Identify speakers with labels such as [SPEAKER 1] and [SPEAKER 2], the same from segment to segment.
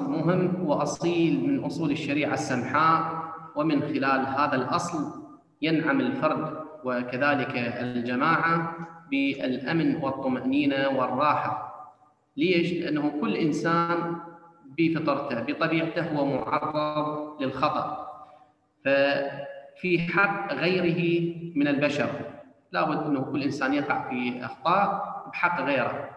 [SPEAKER 1] أصل مهم وأصيل من أصول الشريعة السمحاء، ومن خلال هذا الأصل ينعم الفرد وكذلك الجماعة بالأمن والطمأنينة والراحة. ليش؟ لأنه كل إنسان بفطرته بطبيعته هو معرض للخطأ، ففي حق غيره من البشر لابد أنه كل إنسان يقع في أخطاء بحق غيره،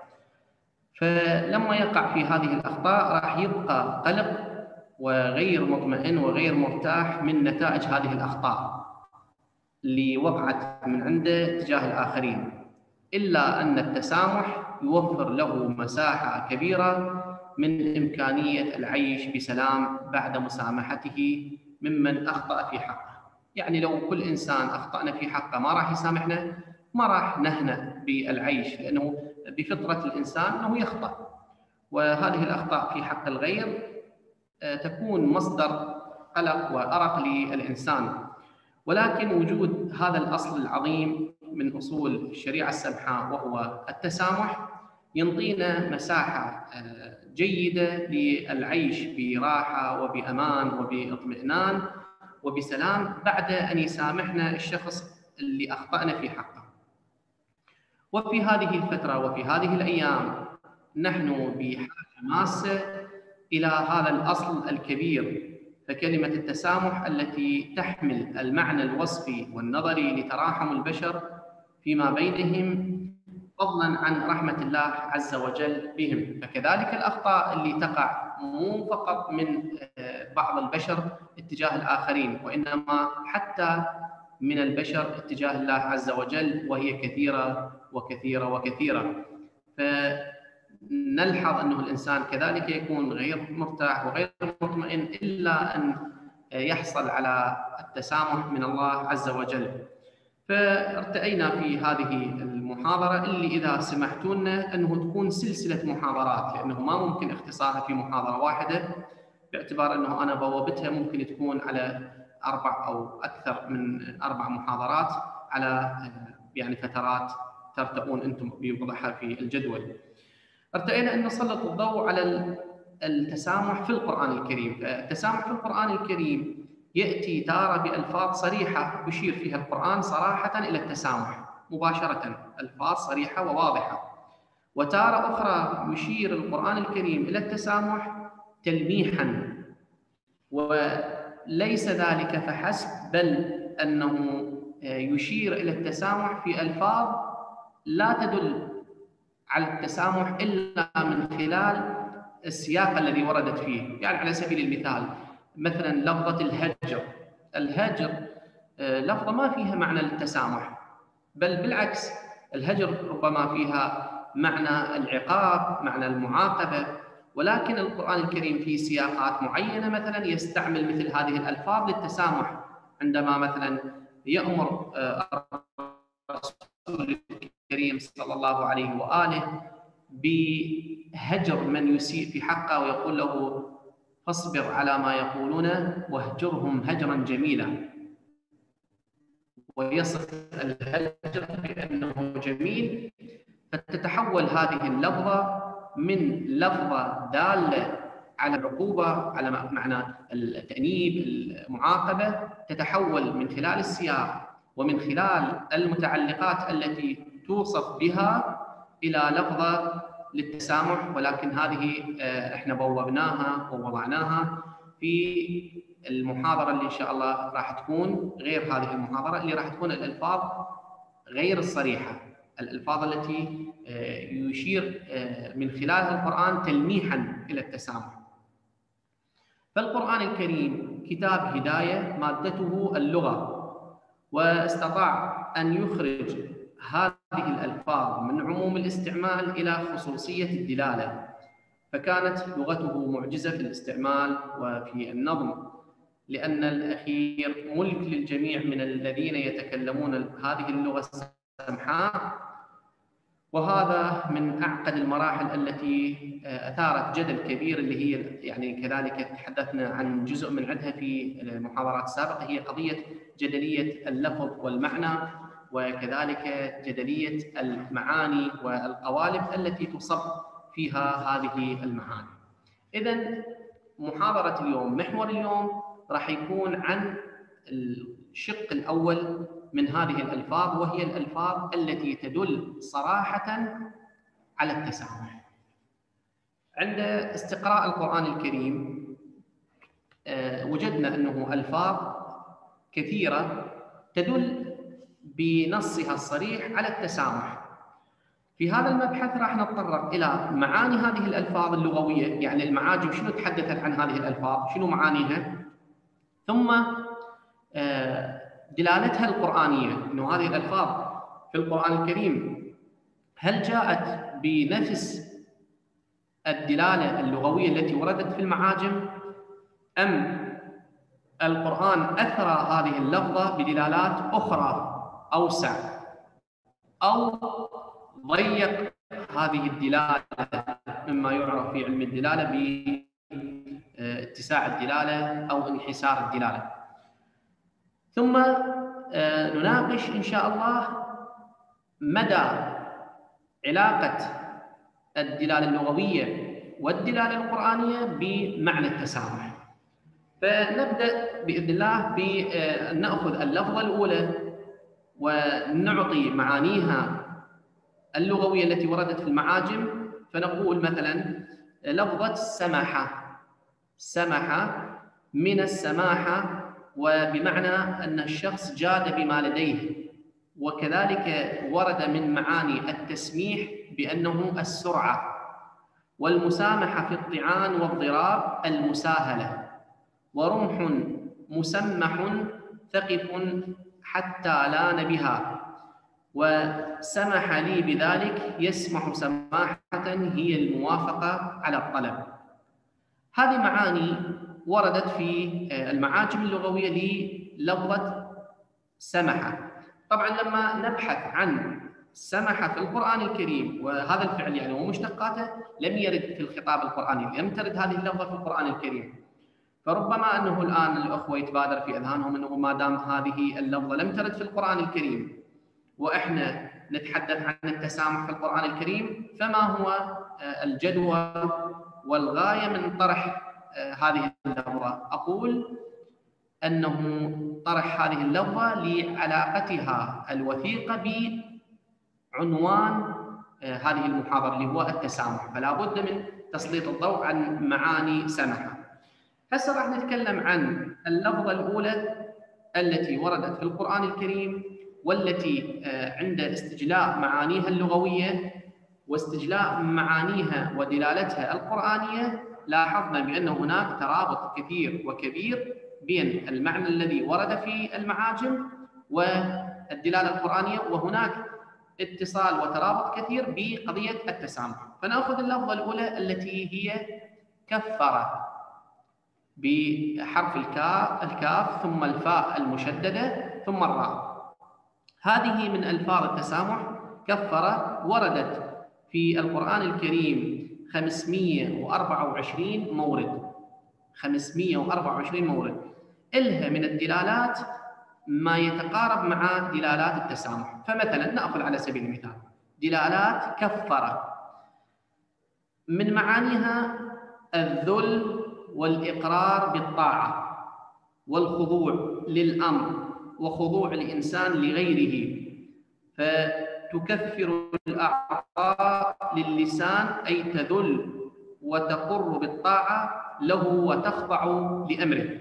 [SPEAKER 1] فلما يقع في هذه الأخطاء راح يبقى قلق وغير مطمئن وغير مرتاح من نتائج هذه الأخطاء اللي وقعت من عنده تجاه الآخرين، إلا أن التسامح يوفر له مساحة كبيرة من إمكانية العيش بسلام بعد مسامحته ممن أخطأ في حقه. يعني لو كل إنسان أخطأنا في حقه ما راح يسامحنا، ما راح نهنأ بالعيش، لأنه بفطرة الإنسان أنه يخطأ، وهذه الأخطاء في حق الغير تكون مصدر قلق وأرق للإنسان. ولكن وجود هذا الأصل العظيم من أصول الشريعة السمحاء وهو التسامح ينطينا مساحة جيدة للعيش براحة وبأمان وباطمئنان وبسلام بعد أن يسامحنا الشخص اللي أخطأنا في حقه. وفي هذه الفترة وفي هذه الأيام نحن بحاجة ماسة إلى هذا الأصل الكبير، فكلمة التسامح التي تحمل المعنى الوصفي والنظري لتراحم البشر فيما بينهم فضلاً عن رحمة الله عز وجل بهم، فكذلك الأخطاء اللي تقع مو فقط من بعض البشر اتجاه الآخرين، وإنما حتى من البشر اتجاه الله عز وجل، وهي كثيرة وكثيرة وكثيرة. فنلحظ أنه الإنسان كذلك يكون غير مرتاح وغير مطمئن إلا أن يحصل على التسامح من الله عز وجل. فارتأينا في هذه المحاضرة اللي إذا سمحتوا لنا أنه تكون سلسلة محاضرات، لأنه ما ممكن اختصارها في محاضرة واحدة، باعتبار أنه أنا بوابتها ممكن تكون على 4 أو أكثر من 4 محاضرات على يعني فترات ترتؤون أنتم بوضعها في الجدول. ارتأينا أن نسلط الضوء على التسامح في القرآن الكريم. التسامح في القرآن الكريم يأتي تارة بألفاظ صريحة يشير فيها القرآن صراحة إلى التسامح مباشرة، ألفاظ صريحة وواضحة، وتارة أخرى يشير القرآن الكريم إلى التسامح تلميحاً، وليس ذلك فحسب، بل أنه يشير إلى التسامح في ألفاظ لا تدل على التسامح إلا من خلال السياق الذي وردت فيه. يعني على سبيل المثال مثلا لفظة الهجر لفظة ما فيها معنى للتسامح، بل بالعكس الهجر ربما فيها معنى العقاب، معنى المعاقبة، ولكن القرآن الكريم في سياقات معينة مثلا يستعمل مثل هذه الألفاظ للتسامح، عندما مثلا يأمر الرسول الكريم صلى الله عليه وآله بهجر من يسيء في حقه، ويقول له فاصبر على ما يقولون واهجرهم هجرا جميلا، ويصف الهجر بأنه جميل. فتتحول هذه اللفظة من لفظة دالة على العقوبة، على معنى التأنيب المعاقبة، تتحول من خلال السياق ومن خلال المتعلقات التي توصف بها إلى لفظة للتسامح. ولكن هذه احنا بوبناها ووضعناها في المحاضرة اللي إن شاء الله راح تكون غير هذه المحاضرة، اللي راح تكون الألفاظ غير الصريحة، الألفاظ التي يشير من خلالها القرآن تلميحاً إلى التسامح. فالقرآن الكريم كتاب هداية مادته اللغة، واستطاع أن يخرج هذه الألفاظ من عموم الاستعمال إلى خصوصية الدلالة، فكانت لغته معجزة في الاستعمال وفي النظم، لأن الأخير ملك للجميع من الذين يتكلمون هذه اللغة السمحاء. وهذا من أعقد المراحل التي أثارت جدل كبير، اللي هي يعني كذلك تحدثنا عن جزء من عدها في المحاضرات السابقة، هي قضية جدلية اللفظ والمعنى، وكذلك جدلية المعاني والقوالب التي تصب فيها هذه المعاني. إذن محاضرة اليوم، محور اليوم راح يكون عن الشق الأول من هذه الألفاظ، وهي الألفاظ التي تدل صراحة على التسامح. عند استقراء القرآن الكريم وجدنا أنه ألفاظ كثيرة تدل بنصها الصريح على التسامح. في هذا المبحث راح نتطرق إلى معاني هذه الألفاظ اللغوية، يعني المعاجم شنو تحدثت عن هذه الألفاظ، شنو معانيها، ثم دلالتها القرآنية، أنه هذه الألفاظ في القرآن الكريم هل جاءت بنفس الدلالة اللغوية التي وردت في المعاجم، أم القرآن أثرى هذه اللفظة بدلالات أخرى أوسع، أو ضيق هذه الدلالة مما يعرف في علم الدلالة باتساع الدلالة أو انحسار الدلالة. ثم نناقش إن شاء الله مدى علاقة الدلالة اللغوية والدلالة القرآنية بمعنى التسامح. فنبدأ بإذن الله بأن نأخذ اللفظة الأولى ونعطي معانيها اللغوية التي وردت في المعاجم. فنقول مثلا لفظة سمح، سمح من السماحة، وبمعنى أن الشخص جاد بما لديه، وكذلك ورد من معاني التسميح بأنه السرعة، والمسامحة في الطعان والضرار المساهلة، ورمح مسمح ثقف حتى لان بها، وسمح لي بذلك يسمح سماحة هي الموافقة على الطلب. هذه معاني وردت في المعاجم اللغوية للفظة سمح. طبعا لما نبحث عن سمح في القرآن الكريم، وهذا الفعل يعني ومشتقاته لم يرد في الخطاب القرآني، لم ترد هذه اللفظة في القرآن الكريم. فربما أنه الآن الأخوة يتبادر في أذهانهم أنه ما دام هذه اللفظة لم ترد في القرآن الكريم وإحنا نتحدث عن التسامح في القرآن الكريم، فما هو الجدوى والغاية من طرح هذه اللفظة؟ أقول أنه طرح هذه اللفظة لعلاقتها الوثيقة بعنوان هذه المحاضرة اللي هو التسامح، فلا بد من تسليط الضوء عن معاني سمحة. هسه راح نتكلم عن اللفظة الأولى التي وردت في القرآن الكريم، والتي عند استجلاء معانيها اللغوية واستجلاء معانيها ودلالتها القرآنية لاحظنا بأن هناك ترابط كثير وكبير بين المعنى الذي ورد في المعاجم والدلالة القرآنية، وهناك اتصال وترابط كثير بقضية التسامح. فنأخذ اللفظة الأولى التي هي كفر، بحرف الكاف ثم الفاء المشددة ثم الراء. هذه من ألفاظ التسامح. كفر وردت في القرآن الكريم 524 مورد، 524 مورد. إلها من الدلالات ما يتقارب مع دلالات التسامح. فمثلا نأخذ على سبيل المثال دلالات كفر، من معانيها الذل والإقرار بالطاعة والخضوع للأمر وخضوع الإنسان لغيره، فتكفر الأعضاء للسان أي تذل وتقر بالطاعة له وتخضع لأمره.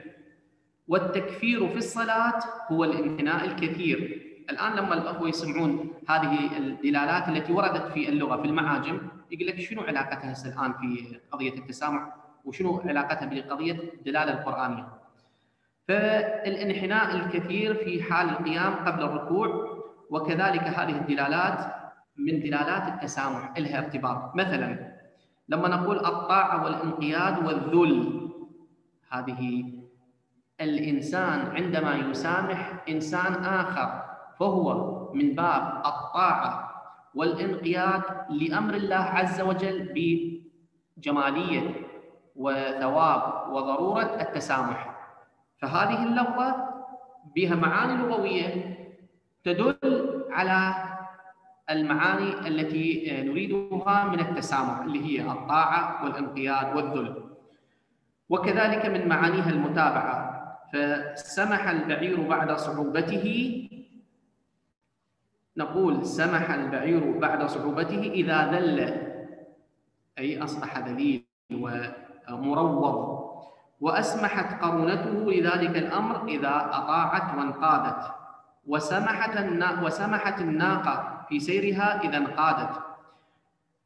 [SPEAKER 1] والتكفير في الصلاة هو الانحناء الكثير. الآن لما الأخوة يسمعون هذه الدلالات التي وردت في اللغة في المعاجم يقول لك شنو علاقتها هسه الآن في قضية التسامح وشنو علاقتها بقضية الدلالة القرآنية؟ فالانحناء الكثير في حال القيام قبل الركوع، وكذلك هذه الدلالات من دلالات التسامح لها ارتباط. مثلا لما نقول الطاعة والانقياد والذل، هذه الإنسان عندما يسامح إنسان آخر فهو من باب الطاعة والانقياد لأمر الله عز وجل بجمالية وثواب وضرورة التسامح. فهذه اللفظة بها معاني لغوية تدل على المعاني التي نريدها من التسامح اللي هي الطاعة والانقياد والذل. وكذلك من معانيها المتابعة، فسمح البعير بعد صعوبته، نقول سمح البعير بعد صعوبته إذا ذل، أي أصبح ذليل ومروض، وأسمحت قرونته لذلك الأمر إذا أطاعت وانقادت، وسمحت الناقة في سيرها إذا انقادت.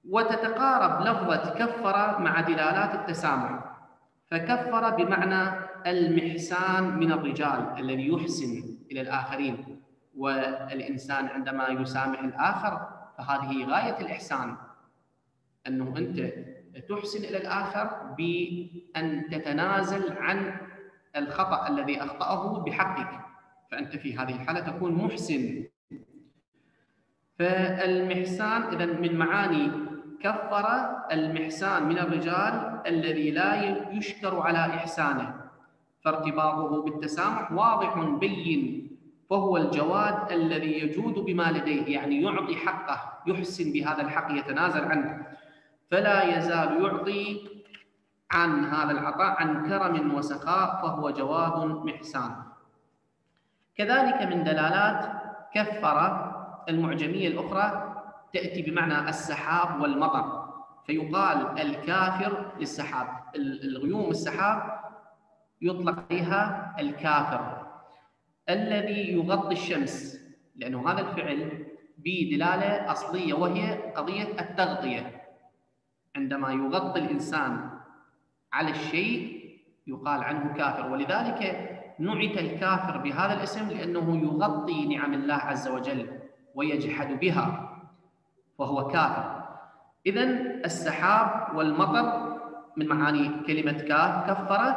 [SPEAKER 1] وتتقارب لفظة كفر مع دلالات التسامح، فكفر بمعنى المحسان من الرجال الذي يحسن إلى الآخرين، والإنسان عندما يسامح الآخر فهذه غاية الإحسان، أنه أنت تحسن إلى الآخر بأن تتنازل عن الخطأ الذي أخطأه بحقك، فأنت في هذه الحالة تكون محسن. فالمحسان إذن من معاني كفر المحسان من الرجال الذي لا يشكر على إحسانه، فارتباطه بالتسامح واضح بين، فهو الجواد الذي يجود بما لديه، يعني يعطي حقه، يحسن بهذا الحق، يتنازل عنه، فلا يزال يعطي عن هذا العطاء عن كرم وسخاء، فهو جواد محسان. كذلك من دلالات كفر المعجمية الأخرى تأتي بمعنى السحاب والمطر، فيقال الكافر للسحاب، الغيوم السحاب يطلق عليها الكافر الذي يغطي الشمس، لأنه هذا الفعل بدلالة أصلية وهي قضية التغطية، عندما يغطي الإنسان على الشيء يقال عنه كافر، ولذلك نعت الكافر بهذا الاسم لأنه يغطي نعم الله عز وجل ويجحد بها، فهو كافر. إذن السحاب والمطر من معاني كلمة كفر،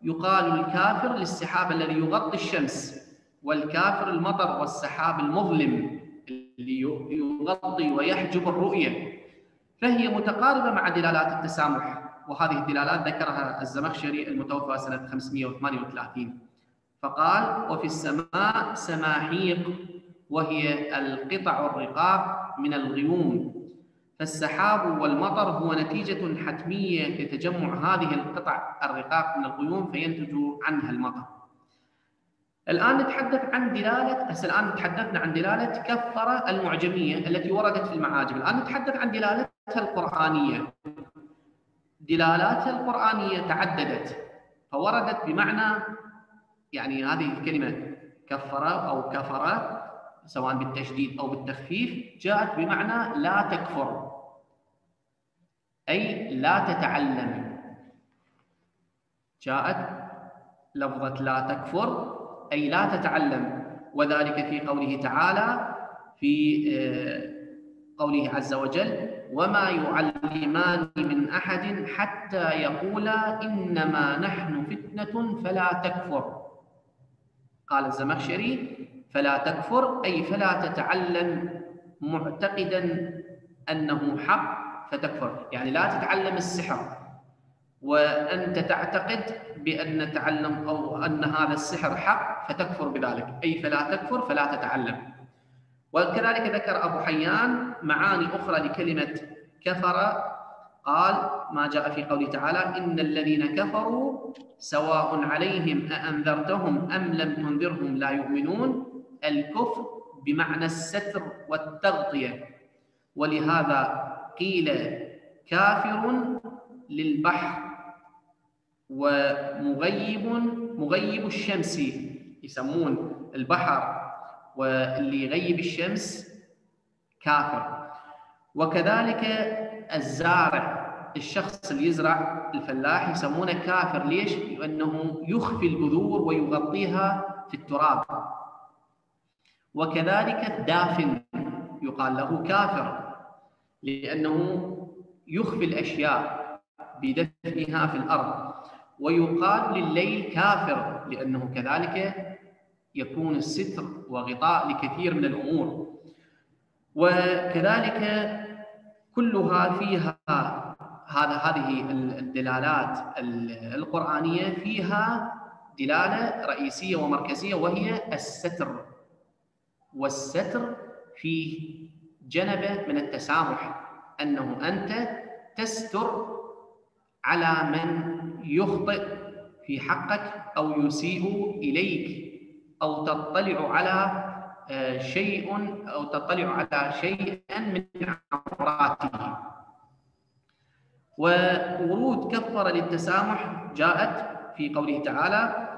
[SPEAKER 1] يقال الكافر للسحاب الذي يغطي الشمس، والكافر المطر والسحاب المظلم اللي يغطي ويحجب الرؤية، فهي متقاربة مع دلالات التسامح، وهذه الدلالات ذكرها الزمخشري المتوفى سنة 538، فقال: وفي السماء سماحيق، وهي القطع الرقاق من الغيوم، فالسحاب والمطر هو نتيجة حتمية لتجمع هذه القطع الرقاق من الغيوم فينتج عنها المطر. الآن نتحدث عن دلالة، الآن تحدثنا عن دلالة كفر المعجمية التي وردت في المعاجم، الآن نتحدث عن دلالتها القرآنية. دلالاتها القرآنية تعددت، فوردت بمعنى، يعني هذه الكلمة كفر أو كفر سواء بالتشديد أو بالتخفيف جاءت بمعنى لا تكفر، أي لا تتعلم. جاءت لفظة لا تكفر أي لا تتعلم، وذلك في قوله تعالى، في قوله عز وجل: وما يعلمان من أحد حتى يقولا إنما نحن فتنة فلا تكفر. قال الزمخشري: فلا تكفر أي فلا تتعلم معتقدا أنه حق فتكفر، يعني لا تتعلم السحر وأنت تعتقد بأن تعلم أو أن هذا السحر حق فتكفر بذلك، أي فلا تكفر فلا تتعلم. وكذلك ذكر أبو حيان معاني أخرى لكلمة كفر، قال ما جاء في قوله تعالى: إن الذين كفروا سواء عليهم أأنذرتهم أم لم تنذرهم لا يؤمنون. الكفر بمعنى الستر والتغطية، ولهذا قيل كافر للبحر، ومغيب الشمس، يسمون البحر واللي يغيب الشمس كافر. وكذلك الزارع، الشخص اللي يزرع، الفلاح، يسمونه كافر. ليش؟ لأنه يخفي البذور ويغطيها في التراب. وكذلك الدافن يقال له كافر، لأنه يخفي الأشياء بدفنها في الأرض. ويقال لليل كافر لأنه كذلك يكون الستر وغطاء لكثير من الأمور. وكذلك كلها فيها هذه الدلالات القرآنية فيها دلالة رئيسية ومركزية، وهي الستر. والستر فيه جنبة من التسامح، أنه أنت تستر على من يخطئ في حقك أو يسيء إليك أو تطلع على شيئا من عوراته. وورود كفر للتسامح جاءت في قوله تعالى: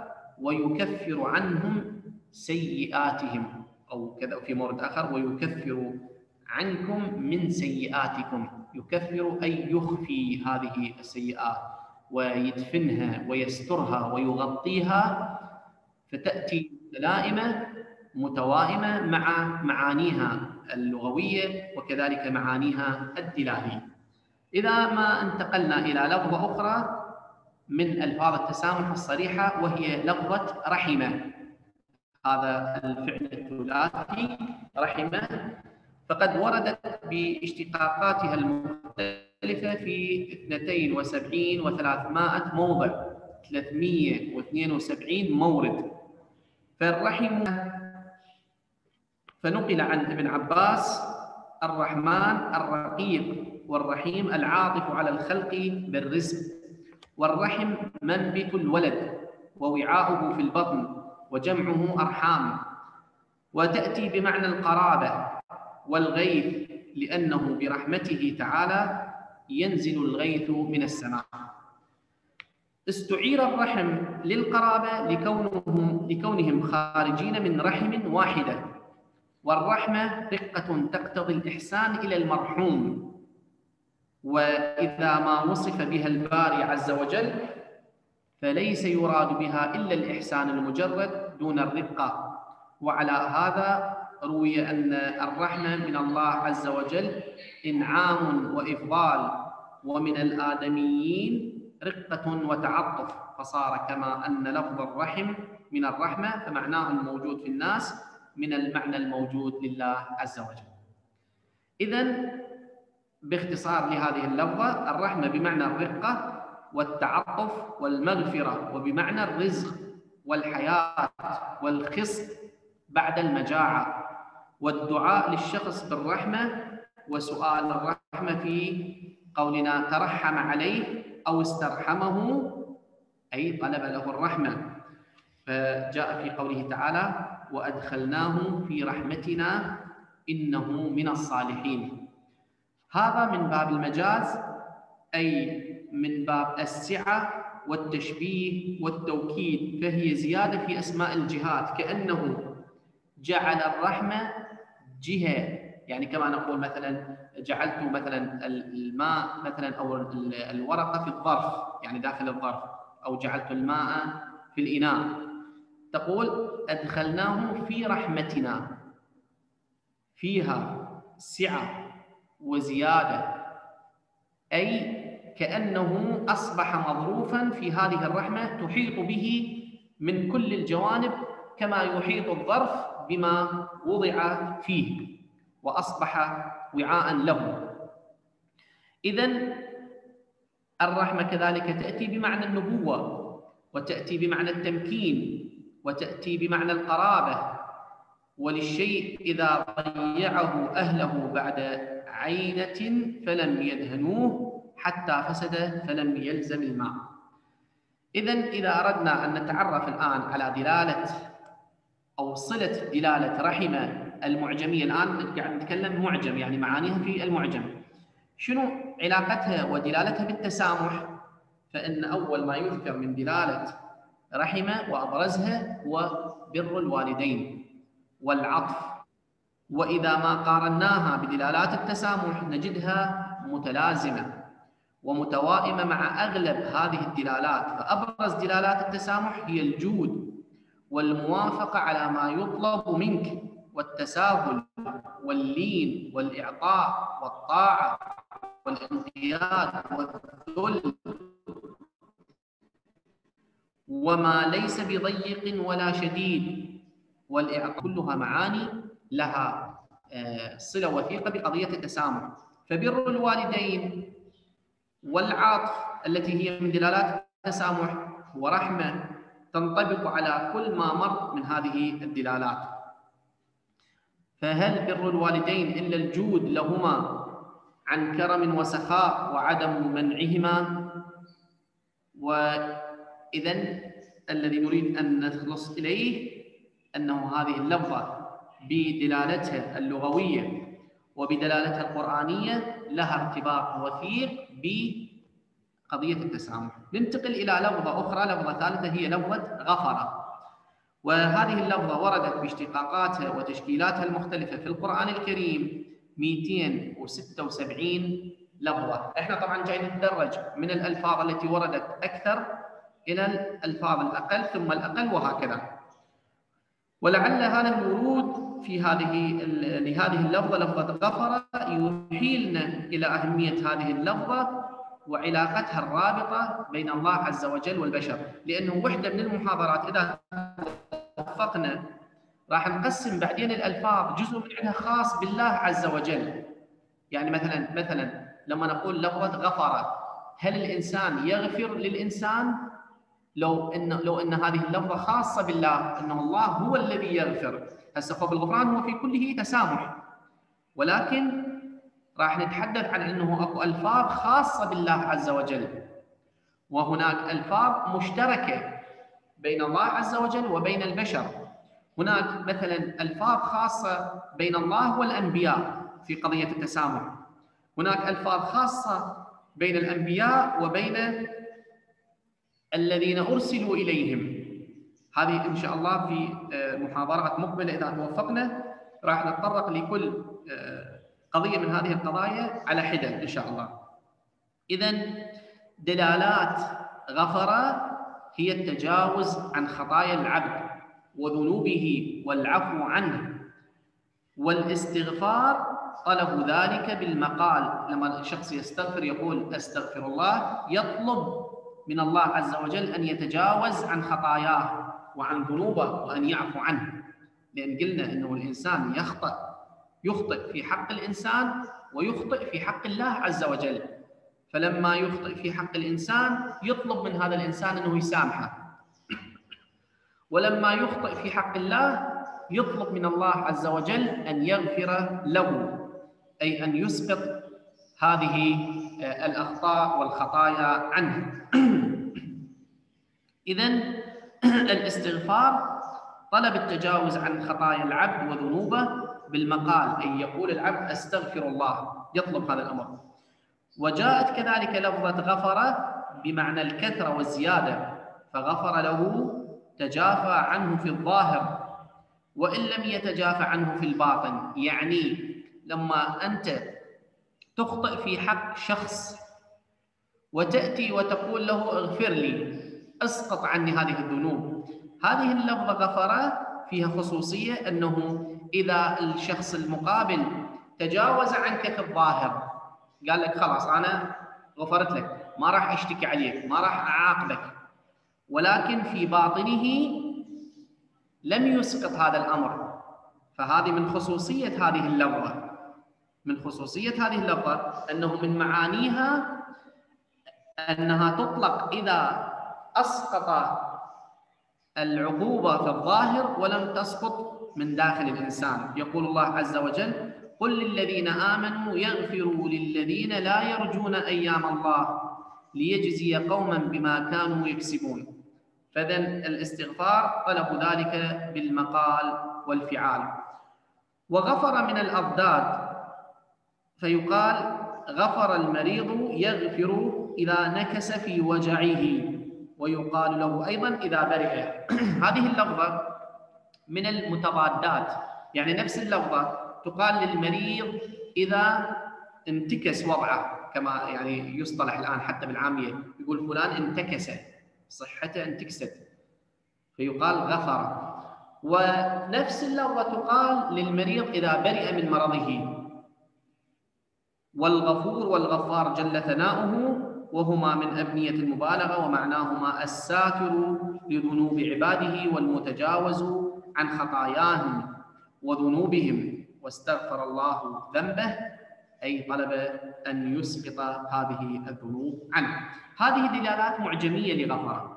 [SPEAKER 1] ويكفر عنهم سيئاتهم، أو كذا في مورد آخر: ويكفر عنكم من سيئاتكم. يكفر أي يخفي هذه السيئات ويدفنها ويسترها ويغطيها، فتأتي متلائمة متوائمة مع معانيها اللغوية وكذلك معانيها الدلالية. إذا ما انتقلنا إلى لفظة أخرى من ألفاظ التسامح الصريحة وهي لفظة رحمة، هذا الفعل الثلاثي رحمة، فقد وردت باشتقاقاتها المختلفة في 72 و300 موضع، 372 مورد. فالرحم، فنقل عن ابن عباس: الرحمن الرقيق، والرحيم العاطف على الخلق بالرزق، والرحم منبت الولد ووعاؤه في البطن وجمعه أرحام، وتأتي بمعنى القرابة والغيث، لأنه برحمته تعالى ينزل الغيث من السماء. استعير الرحم للقرابة لكونهم خارجين من رحم واحدة، والرحمة رقة تقتضي الإحسان إلى المرحوم، وإذا ما وصف بها الباري عز وجل فليس يراد بها إلا الإحسان المجرد دون الرقة. وعلى هذا روي أن الرحمة من الله عز وجل إنعام وإفضال، ومن الآدميين رقة وتعطف، فصار كما أن لفظ الرحم من الرحمة فمعناه الموجود في الناس من المعنى الموجود لله عز وجل. إذن باختصار لهذه اللفظة: الرحمة بمعنى الرقة والتعطف والمغفرة، وبمعنى الرزق والحياة والخصب بعد المجاعة، والدعاء للشخص بالرحمة، وسؤال الرحمة في قولنا ترحم عليه أو استرحمه، أي طلب له الرحمة. فجاء في قوله تعالى: وأدخلناه في رحمتنا إنه من الصالحين. هذا من باب المجاز، أي من باب السعة والتشبيه والتوكيد، فهي زيادة في أسماء الجهات، كأنه جعل الرحمة جهة، يعني كما نقول مثلا جعلت مثلا الماء مثلا أو الورقة في الظرف، يعني داخل الظرف، أو جعلت الماء في الإناء. تقول أدخلناه في رحمتنا، فيها سعة وزيادة، أي كأنه أصبح مظروفا في هذه الرحمة تحيط به من كل الجوانب، كما يحيط الظرف بما وضع فيه وأصبح وعاء له. إذن الرحمة كذلك تأتي بمعنى النبوة، وتأتي بمعنى التمكين، وتأتي بمعنى القرابة، وللشيء إذا ضيعه أهله بعد عينة فلم يدهنوه حتى فسد فلم يلزم الماء. إذن إذا أردنا أن نتعرف الآن على دلالة أو صلة دلالة رحمة المعجمية، الآن قاعد نتكلم معجم يعني معانيها في المعجم، شنو علاقتها ودلالتها بالتسامح؟ فإن أول ما يذكر من دلالة رحمة وأبرزها هو بر الوالدين والعطف، وإذا ما قارناها بدلالات التسامح نجدها متلازمة ومتوائمة مع أغلب هذه الدلالات. فأبرز دلالات التسامح هي الجود والموافقة على ما يطلب منك، والتساهل واللين والإعطاء والطاعة والانقياد والذل، وما ليس بضيق ولا شديد، والإعطاء، كلها معاني لها صلة وثيقة بقضية التسامح. فبر الوالدين والعطف التي هي من دلالات التسامح ورحمة تنطبق على كل ما مر من هذه الدلالات. فهل بر الوالدين إلا الجود لهما عن كرم وسخاء وعدم منعهما؟ وإذن الذي نريد أن نخلص إليه أنه هذه اللفظة بدلالتها اللغوية وبدلالتها القرآنية لها ارتباط وثيق بقضية التسامح. ننتقل إلى لفظة أخرى، لفظة ثالثة، هي لفظة غفر. وهذه اللفظة وردت باشتقاقاتها وتشكيلاتها المختلفة في القرآن الكريم 276 لفظة. احنا طبعا جاي نتدرج من الألفاظ التي وردت أكثر إلى الألفاظ الأقل ثم الأقل وهكذا. ولعل هذا الورود في لهذه اللفظة، لفظة غفر، يحيلنا إلى أهمية هذه اللفظة وعلاقتها الرابطة بين الله عز وجل والبشر، لأنه وحدة من المحاضرات إذا وفقنا راح نقسم بعدين الألفاظ جزء منها خاص بالله عز وجل. يعني مثلا لما نقول لفظة غفر، هل الإنسان يغفر للإنسان؟ لو ان هذه اللفظه خاصه بالله، ان الله هو الذي يغفر. هسه فبالغفران هو في كله تسامح، ولكن راح نتحدث عن انه اكو الفاظ خاصه بالله عز وجل، وهناك الفاظ مشتركه بين الله عز وجل وبين البشر. هناك مثلا الفاظ خاصه بين الله والانبياء في قضيه التسامح، هناك الفاظ خاصه بين الانبياء وبين الذين أرسلوا إليهم. هذه إن شاء الله في محاضرات مقبلة إذا توفقنا راح نتطرق لكل قضية من هذه القضايا على حدة إن شاء الله. إذن دلالات غفر هي التجاوز عن خطايا العبد وذنوبه والعفو عنه، والاستغفار طلب ذلك بالمقال. لما الشخص يستغفر يقول أستغفر الله، يطلب من الله عز وجل أن يتجاوز عن خطاياه وعن ذنوبه وأن يعفو عنه، لأن قلنا أنه الإنسان يخطئ في حق الإنسان ويخطئ في حق الله عز وجل. فلما يخطئ في حق الإنسان يطلب من هذا الإنسان أنه يسامحه، ولما يخطئ في حق الله يطلب من الله عز وجل أن يغفر له، أي أن يسقط هذه الأخطاء والخطايا عنه. إذن الاستغفار طلب التجاوز عن خطايا العبد وذنوبه بالمقال، أي يقول العبد أستغفر الله، يطلب هذا الأمر. وجاءت كذلك لفظة غفر بمعنى الكثرة والزيادة، فغفر له تجافى عنه في الظاهر وإن لم يتجافى عنه في الباطن. يعني لما أنت تخطئ في حق شخص وتأتي وتقول له اغفر لي، اسقط عني هذه الذنوب، هذه اللفظة غفر فيها خصوصية، أنه إذا الشخص المقابل تجاوز عنك في الظاهر، قال لك خلاص أنا غفرت لك، ما راح أشتكي عليك، ما راح أعاقبك، ولكن في باطنه لم يسقط هذا الأمر، فهذه من خصوصية هذه اللفظة. من خصوصية هذه اللفظة أنه من معانيها أنها تطلق إذا أسقط العقوبة في الظاهر ولم تسقط من داخل الإنسان. يقول الله عز وجل قل للذين آمنوا يغفروا للذين لا يرجون أيام الله ليجزي قوما بما كانوا يكسبون. فإذن الاستغفار طلب ذلك بالمقال والفعال. وغفر من الأضداد، فيقال غفر المريض يغفر إذا نكس في وجعه، ويقال له أيضا إذا برئ. هذه اللفظة من المتضادات، يعني نفس اللفظة تقال للمريض إذا انتكس وضعه، كما يعني يصطلح الآن حتى بالعامية، يقول فلان انتكس، صحته انتكست، فيقال غفر. ونفس اللفظة تقال للمريض إذا برئ من مرضه. والغفور والغفار جل ثناؤه، وهما من أبنية المبالغة، ومعناهما الساتر لذنوب عباده والمتجاوز عن خطاياهم وذنوبهم، واستغفر الله ذنبه، أي طلب أن يسقط هذه الذنوب عنه. هذه دلالات معجمية لغفر،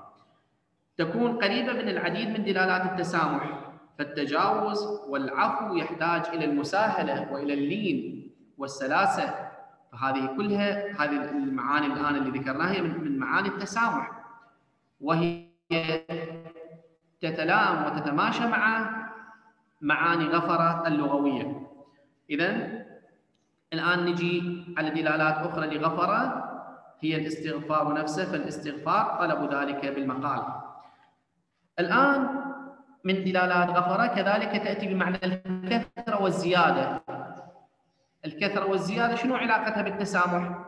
[SPEAKER 1] تكون قريبة من العديد من دلالات التسامح، فالتجاوز والعفو يحتاج إلى المساهلة وإلى اللين والسلاسة، فهذه كلها هذه المعاني الآن اللي ذكرناها من معاني التسامح. وهي تتلائم وتتماشى مع معاني غفر اللغوية. إذن الآن نجي على دلالات أخرى لغفر، هي الاستغفار نفسه، فالاستغفار طلب ذلك بالمقال. الآن من دلالات غفر كذلك تأتي بمعنى الكثرة والزيادة. الكثرة والزيادة شنو علاقتها بالتسامح؟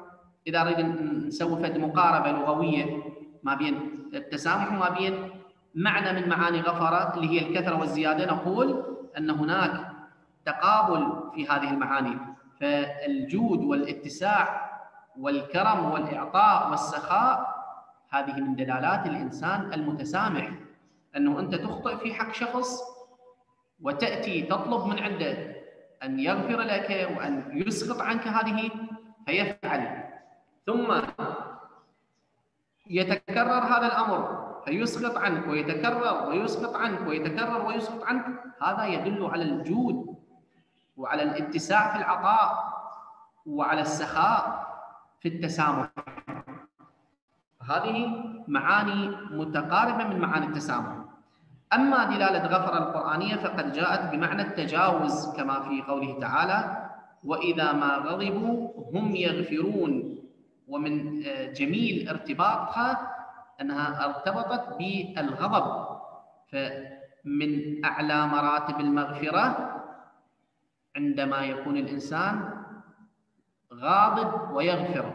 [SPEAKER 1] إذا نريد نسوي فد مقاربة لغوية ما بين التسامح وما بين معنى من معاني غفر اللي هي الكثرة والزيادة، نقول أن هناك تقابل في هذه المعاني، فالجود والاتساع والكرم والإعطاء والسخاء هذه من دلالات الإنسان المتسامح، أنه أنت تخطئ في حق شخص وتأتي تطلب من عنده أن يغفر لك وأن يسقط عنك هذه، فيفعل، ثم يتكرر هذا الأمر فيسقط عنك ويتكرر ويسقط عنك ويتكرر ويسقط عنك، هذا يدل على الجود وعلى الاتساع في العطاء وعلى السخاء في التسامح. هذه معاني متقاربة من معاني التسامح. أما دلالة غفر القرآنية فقد جاءت بمعنى التجاوز، كما في قوله تعالى: وإذا ما غضبوا هم يغفرون. ومن جميل ارتباطها أنها ارتبطت بالغضب، فمن أعلى مراتب المغفرة عندما يكون الإنسان غاضب ويغفر،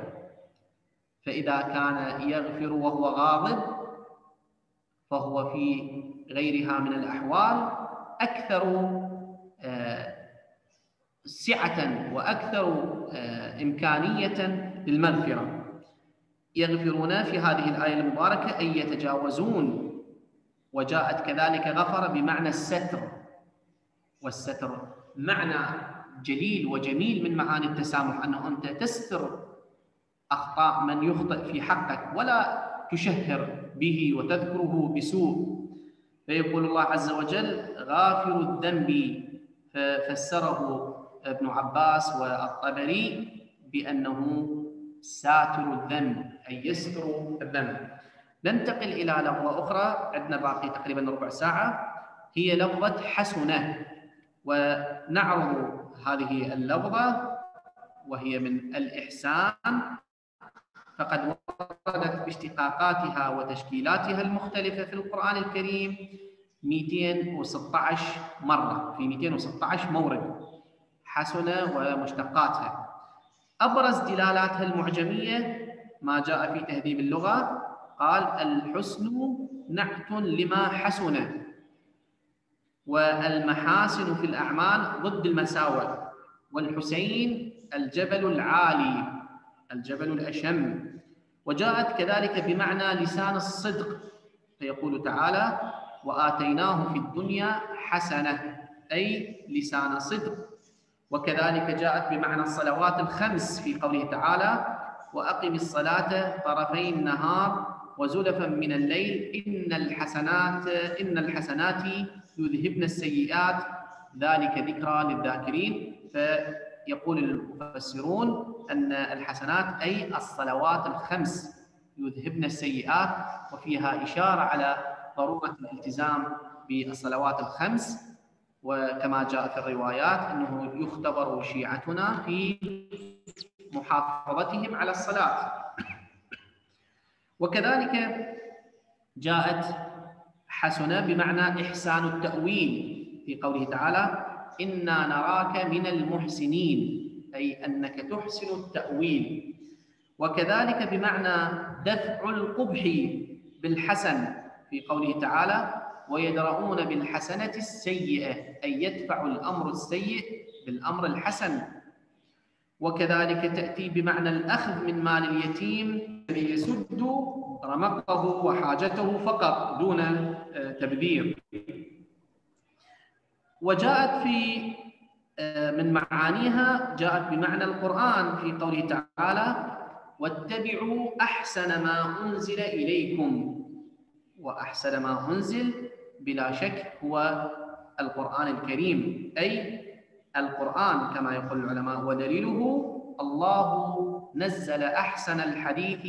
[SPEAKER 1] فإذا كان يغفر وهو غاضب فهو في غيرها من الأحوال أكثر سعة وأكثر إمكانية للمغفرة. يغفرون في هذه الآية المباركة أي يتجاوزون. وجاءت كذلك غفر بمعنى الستر، والستر معنى جليل وجميل من معاني التسامح، أنه أنت تستر أخطاء من يخطئ في حقك ولا تشهر به وتذكره بسوء. فيقول الله عز وجل: غافر الذنب، ففسره ابن عباس والطبري بأنه ساتر الذنب، أي يستر الذنب. ننتقل إلى لفظة أخرى، عندنا باقي تقريبا ربع ساعة، هي لفظة حسنة، ونعرض هذه اللفظة وهي من الإحسان، فقد وردت باشتقاقاتها وتشكيلاتها المختلفة في القرآن الكريم 216 مرة، في 216 مورد حسنة ومشتقاتها. أبرز دلالاتها المعجمية ما جاء في تهذيب اللغة، قال: الحسن نعت لما حسن، والمحاسن في الأعمال ضد المساوئ، والحسين الجبل العالي، الجبل الأشم. وجاءت كذلك بمعنى لسان الصدق، فيقول تعالى: وآتيناه في الدنيا حسنة، أي لسان صدق. وكذلك جاءت بمعنى الصلوات الخمس في قوله تعالى: وأقم الصلاة طرفي النهار وزلفا من الليل إن الحسنات يذهبن السيئات ذلك ذكرى للذاكرين. فيقول المفسرون أن الحسنات أي الصلوات الخمس يذهبن السيئات، وفيها إشارة على ضرورة الالتزام بالصلوات الخمس. وكما جاء في الروايات أنه يختبر شيعتنا في محافظتهم على الصلاة. وكذلك جاءت حسنة بمعنى إحسان التأويل في قوله تعالى: إنا نراك من المحسنين، أي أنك تحسن التأويل. وكذلك بمعنى دفع القبح بالحسن في قوله تعالى: ويدرؤون بالحسنة السيئة، أي يدفع الأمر السيء بالأمر الحسن. وكذلك تأتي بمعنى الأخذ من مال اليتيم ليسد رمقه وحاجته فقط دون تبذير. وجاءت في من معانيها جاءت بمعنى القرآن في قوله تعالى: واتبعوا أحسن ما أنزل إليكم. وأحسن ما أنزل بلا شك هو القرآن الكريم، أي القرآن كما يقول العلماء، ودليله الله نزل أحسن الحديث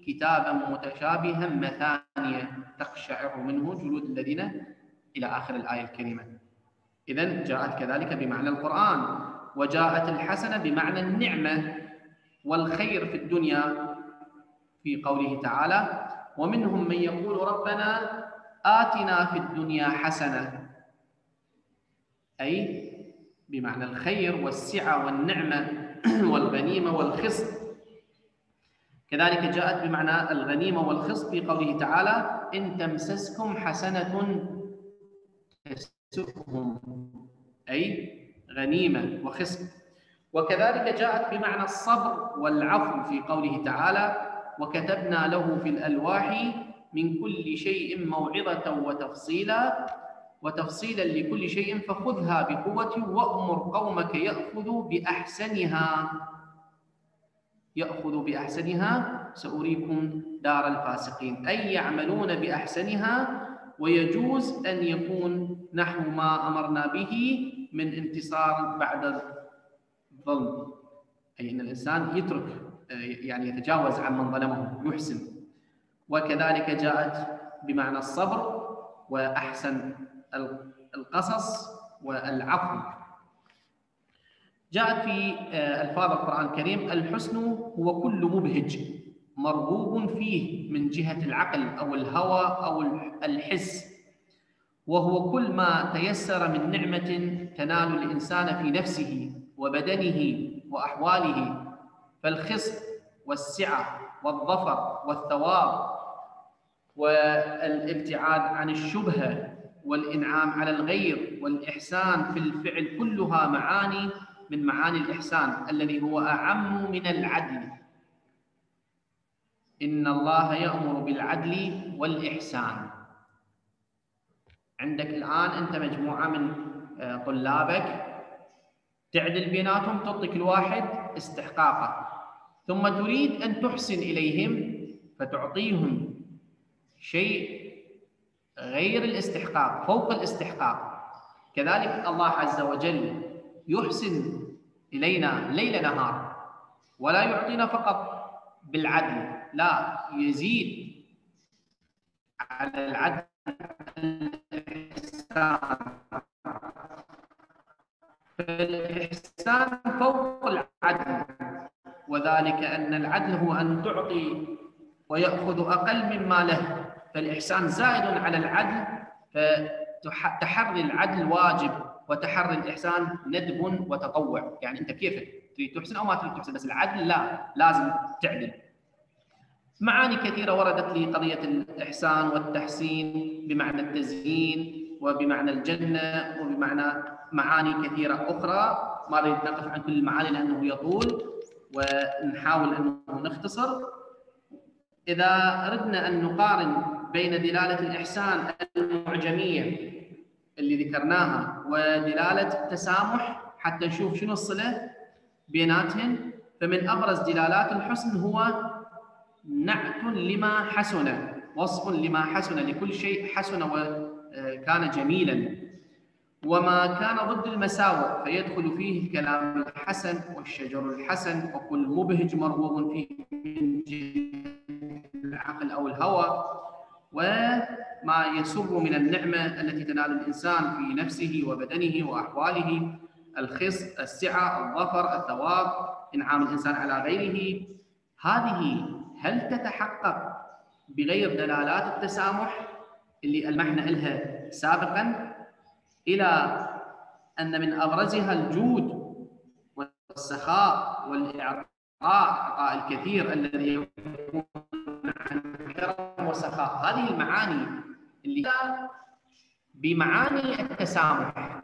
[SPEAKER 1] كتابا متشابها مثانية تقشعر منه جلود الذين إلى آخر الآية الكريمة. إذن جاءت كذلك بمعنى القرآن، وجاءت الحسنة بمعنى النعمة والخير في الدنيا في قوله تعالى: ومنهم من يقول ربنا آتنا في الدنيا حسنة، أي بمعنى الخير والسعة والنعمة والغنيمة والخصب. كذلك جاءت بمعنى الغنيمة والخصب في قوله تعالى: إن تمسسكم حسنة تسؤهم، أي غنيمة وخصب. وكذلك جاءت بمعنى الصبر والعفو في قوله تعالى: وكتبنا له في الألواح من كل شيء موعظة وتفصيلا لكل شيء فخذها بقوة وأمر قومك يأخذوا بأحسنها سأريكم دار الفاسقين، أي يعملون بأحسنها. ويجوز أن يكون نحو ما أمرنا به من انتصار بعد الظلم، أي أن الإنسان يترك، يعني يتجاوز عن من ظلمه، يحسن. وكذلك جاءت بمعنى الصبر وأحسن القصص والعفو. جاءت في ألفاظ القرآن الكريم: الحسن هو كل مبهج مرغوب فيه من جهة العقل أو الهوى أو الحس، وهو كل ما تيسر من نعمة تنال الإنسان في نفسه وبدنه وأحواله، فالخصب والسعة والظفر والثواب والابتعاد عن الشبهة والإنعام على الغير والإحسان في الفعل كلها معاني من معاني الإحسان الذي هو أعم من العدل. إن الله يأمر بالعدل والإحسان. عندك الآن أنت مجموعة من طلابك تعدل بيناتهم، تعطي كل واحد استحقاقه، ثم تريد أن تحسن إليهم فتعطيهم شيء غير الاستحقاق، فوق الاستحقاق. كذلك الله عز وجل يحسن إلينا ليل نهار، ولا يعطينا فقط بالعدل، لا، يزيد على العدل فالإحسان فوق العدل، وذلك أن العدل هو أن تعطي ويأخذ أقل مما له، فالإحسان زائد على العدل، فتحري العدل واجب وتحري الإحسان ندب وتطوع. يعني أنت كيفك تريد تحسن أو ما تريد تحسن، بس العدل لا، لازم تعدل. معاني كثيرة وردت لقضية الإحسان والتحسين بمعنى التزيين وبمعنى الجنة وبمعنى معاني كثيرة أخرى، ما نريد نقف عن كل المعاني لأنه يطول ونحاول أن نختصر. إذا أردنا أن نقارن بين دلالة الإحسان المعجمية اللي ذكرناها ودلالة التسامح حتى نشوف شنو الصلة بيناتهم، فمن أبرز دلالات الحسن هو نعت لما حسن، وصف لما حسن، لكل شيء حسن وكان جميلا، وما كان ضد المساوئ فيدخل فيه الكلام الحسن والشجر الحسن، وكل مبهج مرغوب فيه من العقل أو الهوى، وما يسر من النعمة التي تنال الإنسان في نفسه وبدنه وأحواله، الخصب، السعة، الظفر، الثواب، إنعام الإنسان على غيره. هذه هل تتحقق بغير دلالات التسامح اللي ألمحنا لها سابقا، إلى أن من أبرزها الجود والسخاء والإعطاء، إعطاء الكثير الذي يكون عن كرم وسخاء. هذه المعاني اللي بمعاني التسامح،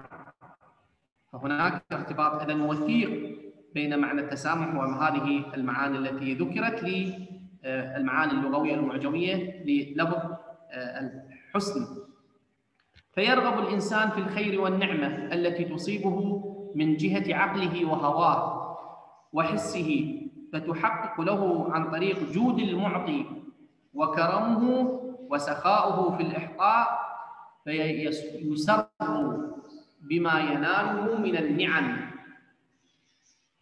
[SPEAKER 1] فهناك ارتباط إذن وثيق بين معنى التسامح وهذه المعاني التي ذكرت للمعاني اللغوية المعجمية للفظ الحسن. فيرغب الإنسان في الخير والنعمة التي تصيبه من جهة عقله وهواه وحسه، فتحقق له عن طريق جود المعطي وكرمه وسخاؤه في الإحطاء، فيسر بما يناله من النعم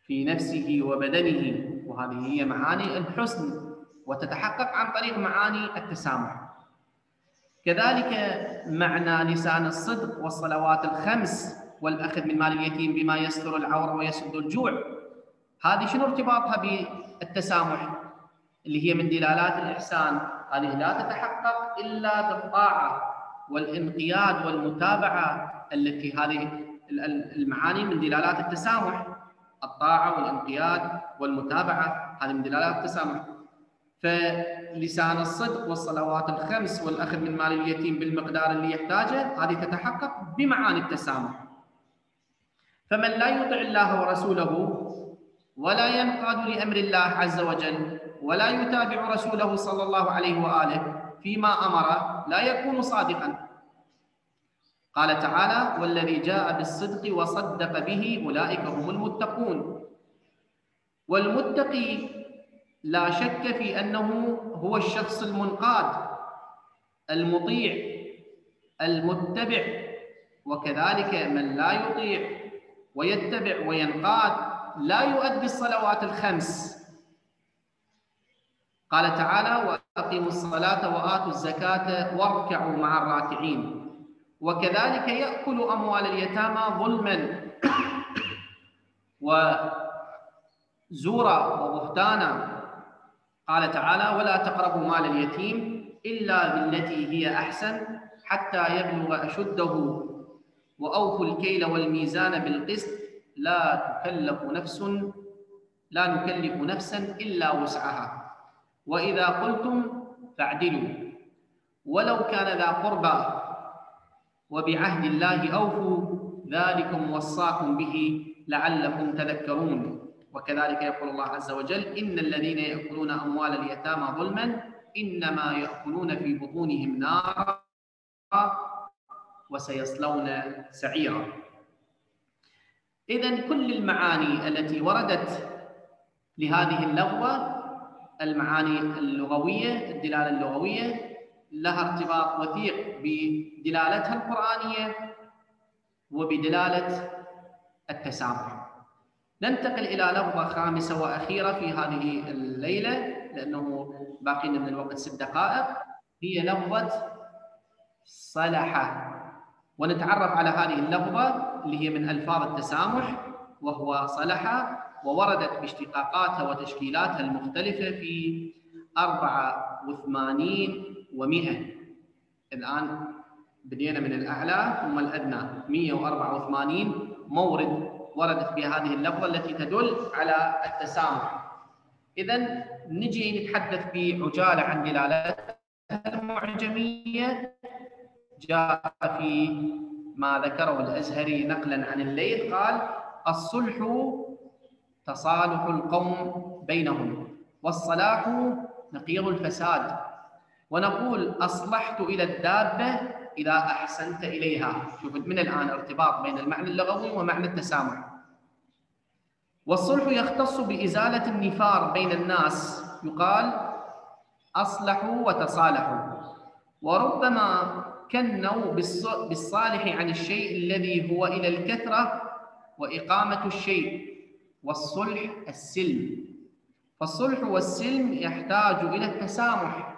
[SPEAKER 1] في نفسه وبدنه وهذه هي معاني الحسن، وتتحقق عن طريق معاني التسامح. كذلك معنى لسان الصدق والصلوات الخمس والأخذ من مال اليتيم بما يستر العورة ويسد الجوع، هذه شنو ارتباطها بالتسامح اللي هي من دلالات الإحسان؟ هذه لا تتحقق إلا بالطاعة والانقياد والمتابعة، التي هذه المعاني من دلالات التسامح. الطاعة والانقياد والمتابعة هذه من دلالات التسامح. فلسان الصدق والصلوات الخمس والأخذ من مال اليتيم بالمقدار اللي يحتاجه، هذه تتحقق بمعاني التسامح. فمن لا يطع الله ورسوله ولا ينقاد لأمر الله عز وجل ولا يتابع رسوله صلى الله عليه وآله فيما أمر لا يكون صادقا. قال تعالى: والذي جاء بالصدق وصدق به أولئك هم المتقون. والمتقي لا شك في أنه هو الشخص المنقاد المطيع المتبع. وكذلك من لا يطيع ويتبع وينقاد لا يؤدي الصلوات الخمس. قال تعالى: وأقيموا الصلاة وآتوا الزكاة واركعوا مع الراكعين. وكذلك يأكل أموال اليتامى ظلما وزورا وبهتانا. قال تعالى: ولا تقربوا مال اليتيم إلا بالتي هي أحسن حتى يبلغ أشده وأوفوا الكيل والميزان بالقسط لا نكلف نفسا إلا وسعها وإذا قلتم فاعدلوا ولو كان ذا قربى وبعهد الله أوفوا ذلكم وصاكم به لعلكم تذكرون. وكذلك يقول الله عز وجل: إن الذين يأكلون أموال اليتامى ظلما إنما يأكلون في بطونهم نارا وسيصلون سعيرا. إذن كل المعاني التي وردت لهذه اللغوة، المعاني اللغوية، الدلالة اللغوية، لها ارتباط وثيق بدلالتها القرآنية وبدلالة التسامح. ننتقل إلى لغة خامسة وأخيرة في هذه الليلة لأنه باقي من الوقت 6 دقائق، هي لغة صلح. ونتعرف على هذه اللغة اللي هي من ألفاظ التسامح، وهو صلح، ووردت باشتقاقاتها وتشكيلاتها المختلفة في 84 و100. الآن بدينا من الأعلى ثم الأدنى، 184 مورد وردت في هذه اللفظة التي تدل على التسامح. إذن نجي نتحدث بعجالة عن دلالاتها المعجمية. جاء في ما ذكره الأزهري نقلا عن الليث قال: الصلح تصالح القوم بينهم، والصلاح نقيض الفساد. ونقول: أصلحت إلى الدابة إذا أحسنت إليها. شوف من الآن ارتباط بين المعنى اللغوي ومعنى التسامح. والصلح يختص بإزالة النفار بين الناس، يقال أصلحوا وتصالحوا. وربما كنوا بالصالح عن الشيء الذي هو إلى الكثرة وإقامة الشيء، والصلح السلم. فالصلح والسلم يحتاج إلى التسامح.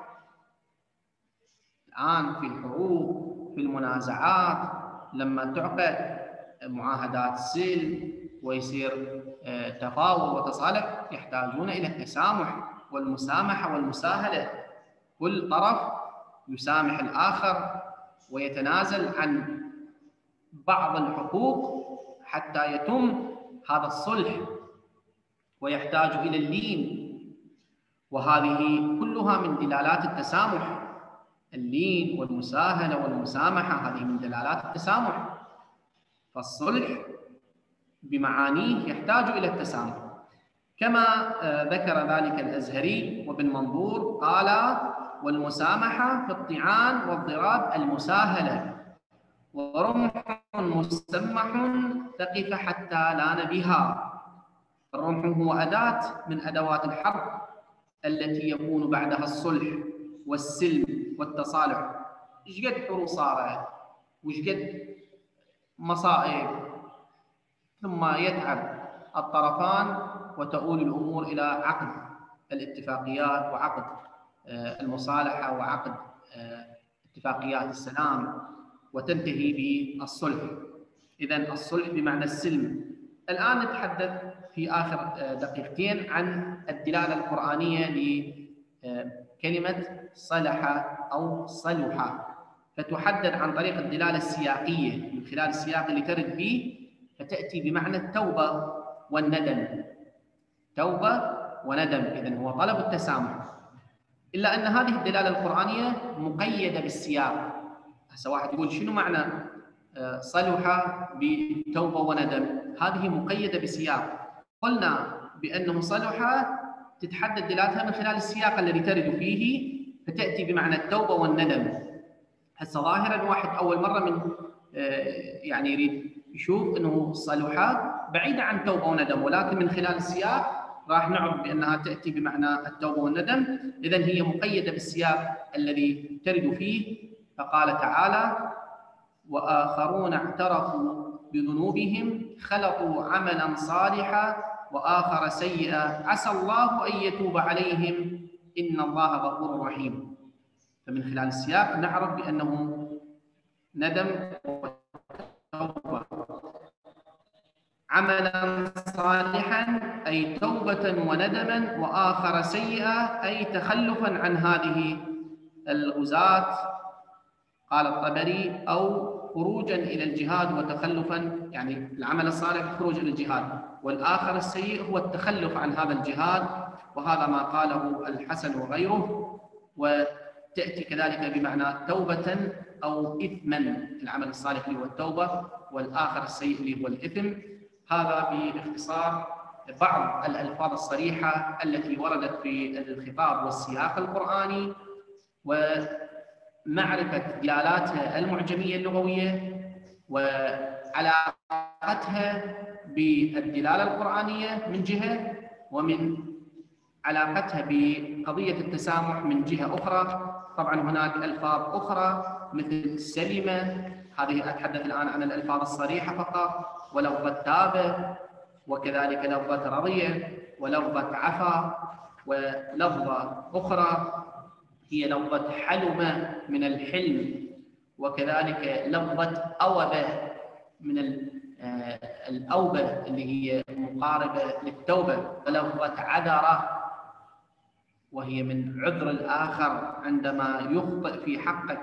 [SPEAKER 1] الآن في الحروب، في المنازعات، لما تعقد معاهدات سلم ويصير تفاوض وتصالح، يحتاجون إلى التسامح والمسامحة والمساهلة. كل طرف يسامح الآخر ويتنازل عن بعض الحقوق حتى يتم هذا الصلح، ويحتاج إلى اللين. وهذه كلها من دلالات التسامح. اللين والمساهلة والمسامحة هذه من دلالات التسامح. فالصلح بمعانيه يحتاج إلى التسامح، كما ذكر ذلك الأزهري وابن منظور قال: والمسامحة في الطعان والضراب المساهلة، ورمح مسمح ثقف حتى لان بها. الرمح هو أداة من أدوات الحرب التي يكون بعدها الصلح والسلم والتصالح. ايش قد حروب صارت وايش قد مصائب، ثم يتعب الطرفان وتؤول الأمور إلى عقد الاتفاقيات وعقد المصالحة وعقد اتفاقيات السلام وتنتهي بالصلح. إذن الصلح بمعنى السلم. الآن نتحدث في آخر دقيقتين عن الدلالة القرآنية لكلمة صلح أو صلح، فتحدد عن طريق الدلالة السياقية من خلال السياق اللي ترد به، فتأتي بمعنى التوبة والندم. توبة وندم، إذن هو طلب التسامح، إلا أن هذه الدلالة القرآنية مقيدة بالسياق. هسه واحد يقول شنو معنى صلح بتوبة وندم؟ هذه مقيدة بسياق. قلنا بأنه صلح تتحدد دلالتها من خلال السياق الذي ترد فيه، فتأتي بمعنى التوبة والندم. هسه ظاهرا واحد أول مرة من يعني يريد يشوف أنه صلح بعيدة عن توبة وندم، ولكن من خلال السياق راح نعرف بأنها تأتي بمعنى التوبة والندم. إذن هي مقيدة بالسياق الذي ترد فيه. فقال تعالى: وآخرون اعترفوا بذنوبهم خلطوا عملا صالحا وآخر سيئا عسى الله أن يتوب عليهم إن الله غفور رحيم. فمن خلال السياق نعرف بأنه ندم وتوبة. عملا صالحا أي توبة وندما، وآخر سيئا أي تخلفا عن هذه الغزاة، قال الطبري، أو خروجا إلى الجهاد وتخلفا، يعني العمل الصالح الخروج إلى الجهاد، والآخر السيء هو التخلف عن هذا الجهاد، وهذا ما قاله الحسن وغيره. وتأتي كذلك بمعنى توبة أو إثما، العمل الصالح اللي هو التوبة، والآخر السيء اللي هو الإثم. هذا باختصار بعض الألفاظ الصريحة التي وردت في الخطاب والسياق القرآني، ومعرفة دلالاتها المعجمية اللغوية وعلاقتها بالدلالة القرآنية من جهة، ومن علاقتها بقضية التسامح من جهة أخرى. طبعا هناك ألفاظ أخرى مثل سلمة، هذه أتحدث الآن عن الألفاظ الصريحة فقط، ولفظة تابة، وكذلك لفظة رضية، ولفظة عفا، ولفظة أخرى هي لفظة حلم من الحلم، وكذلك لفظة أوبة من الأوبة اللي هي مقاربة للتوبة، ولفظة عذرة وهي من عذر الآخر عندما يخطئ في حقك،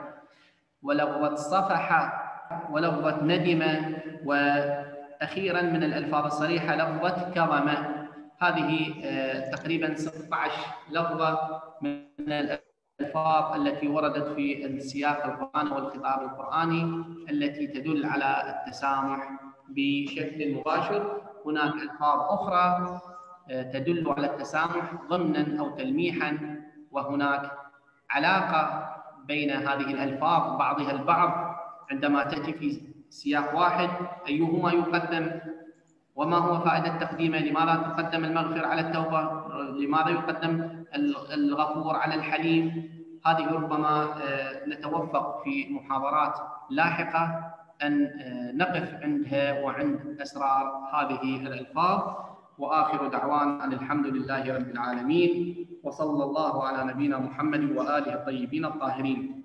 [SPEAKER 1] ولفظة صفحة، ولفظة ندمة، وأخيرا من الألفاظ الصريحة لفظة كرمة. هذه تقريبا 16 لفظة من الألفاظ التي وردت في السياق القرآني والخطاب القرآني التي تدل على التسامح بشكل مباشر. هناك ألفاظ أخرى تدل على التسامح ضمنا أو تلميحا، وهناك علاقة بين هذه الألفاظ بعضها البعض عندما تأتي في سياق واحد، أيهما يقدم، وما هو فائدة تقديمه، لماذا تقدم المغفر على التوبة، لماذا يقدم الغفور على الحليم. هذه ربما نتوفق في محاضرات لاحقة أن نقف عندها وعند أسرار هذه الألفاظ. وآخر دعوانا أن الحمد لله رب العالمين، وصلى الله على نبينا محمد وآله الطيبين الطاهرين.